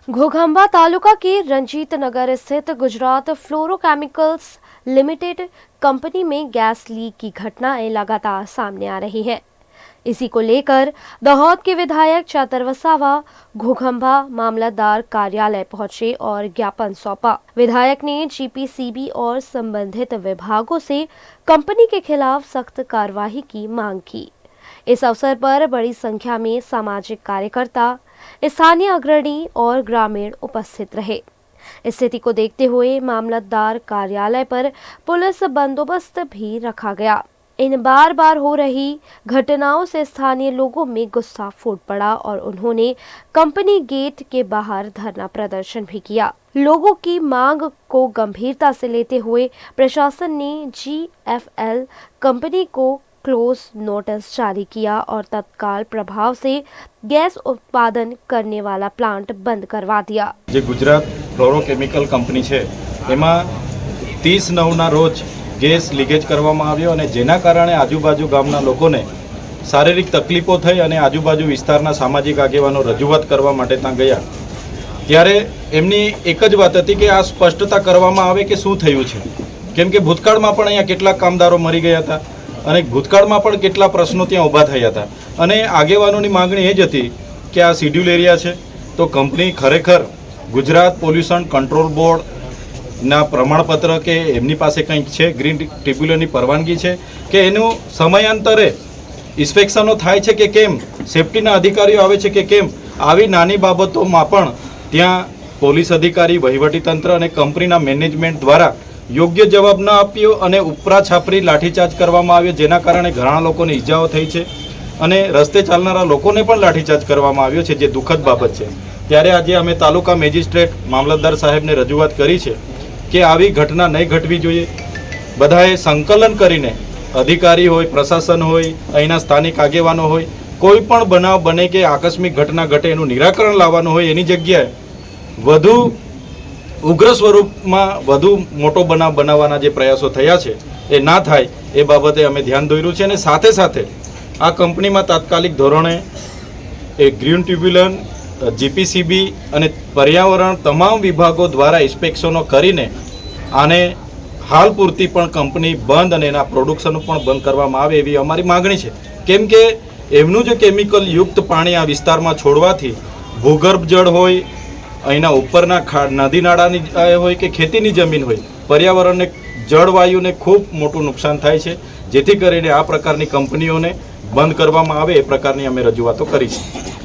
घोघंबा तालुका के रंजीत नगर स्थित Gujarat fluorochemicals limited company में गैस लीक की घटनाएं लगातार सामने आ रही हैं। इसी को लेकर दाहोद के विधायक चतर वसावा घोघंबा मामलतदार कार्यालय पहुंचे और ज्ञापन सौंपा। विधायक ने जीपीसीबी और संबंधित विभागों से कंपनी के खिलाफ सख्त कार्रवाई की मांग की। इस अवसर पर बड़ी संख्या में सामाजिक कार्यकर्ता, स्थानीय अग्रणी और ग्रामीण उपस्थित रहे। स्थिति को देखते हुए मामलतदार कार्यालय पर पुलिस बंदोबस्त भी रखा गया। इन बार बार हो रही घटनाओं से स्थानीय लोगों में गुस्सा फूट पड़ा और उन्होंने कंपनी गेट के बाहर धरना प्रदर्शन भी किया। लोगों की मांग को गंभीरता से लेते हुए प्रशासन ने GFL कंपनी को क्लोज नोटिस जारी किया और तत्काल प्रभाव से गैस उत्पादन करने वाला प्लांट बंद करवा दिया। जे गुजरात फ्लोरोकेमिकल कंपनी है एमां 30/9 रोज गैस लीकेज करवामां आव्यो अने जेना कारणे आजूबाजू गामना लोकोने शारीरिक तकलीफो थई अने आजूबाजू विस्तारना सामाजिक आगेवानो रजूआत करवा माटे त्यां गया त्यारे एमनी एक ज वात हती के आ स्पष्टता करवामां आवे के शुं थयुं छे, केम के भूतकाळमां पण अहींया केटलाक कामदारो मरी गया हता અને ભૂતકાળમાં પણ કેટલા પ્રશ્નો ત્યાં ઊભા થયા હતા અને આગેવાનોની માંગણી એ જ હતી કે આ શિડ્યુલ એરિયા છે તો કંપની ખરેખર ગુજરાત પોલ્યુશન કંટ્રોલ બોર્ડના પ્રમાણપત્ર કે એમની પાસે કંઈક છે, ગ્રીન ટ્રિબ્યુનલની પરવાનગી છે કે એનું સમયાંતરે ઇન્સ્પેક્શનો થાય છે કે કેમ, સેફટીના અધિકારીઓ આવે છે કે કેમ, આવી નાની બાબતોમાં પણ ત્યાં પોલીસ અધિકારી, વહીવટીતંત્ર અને કંપનીના મેનેજમેન્ટ દ્વારા યોગ્ય જવાબ ન આપ્યો અને ઉપરા છાપરી લાઠીચાર્જ કરવામાં આવ્યો, જેના કારણે ઘણા લોકોને ઈજાઓ થઈ છે અને રસ્તે ચાલનારા લોકોને પણ લાઠીચાર્જ કરવામાં આવ્યો છે, જે દુઃખદ બાબત છે। ત્યારે આજે અમે તાલુકા મેજિસ્ટ્રેટ મામલતદાર સાહેબને રજૂઆત કરી છે કે આવી ઘટના નહીં ઘટવી જોઈએ। બધાએ સંકલન કરીને અધિકારી હોય, પ્રશાસન હોય, અહીંના સ્થાનિક આગેવાનો હોય, કોઈ પણ બનાવ બને કે આકસ્મિક ઘટના ઘટે એનું નિરાકરણ લાવવાનું હોય એની જગ્યાએ વધુ ઉગ્ર સ્વરૂપમાં વધુ મોટો બનાવ બનાવવાના જે પ્રયાસો થયા છે એ ના થાય એ બાબતે અમે ધ્યાન દોર્યું છે અને સાથે સાથે આ કંપનીમાં તાત્કાલિક ધોરણે એ ગ્રીન ટ્રિબ્યુનલ, GPCB અને પર્યાવરણ તમામ વિભાગો દ્વારા ઇન્સ્પેક્શનો કરીને આને હાલ પૂરતી પણ કંપની બંધ અને એના પ્રોડક્શનો પણ બંધ કરવામાં આવે એવી અમારી માગણી છે। કેમ કે એમનું જે કેમિકલ યુક્ત પાણી આ વિસ્તારમાં છોડવાથી ભૂગર્ભ જળ હોય, અહીંના ઉપરના નદી નાળાની હોય કે ખેતીની જમીન હોય, પર્યાવરણને જળવાયુને ખૂબ મોટું નુકસાન થાય છે, જેથી કરીને આ પ્રકારની કંપનીઓને બંધ કરવામાં આવે એ પ્રકારની અમે રજૂઆતો કરી છે।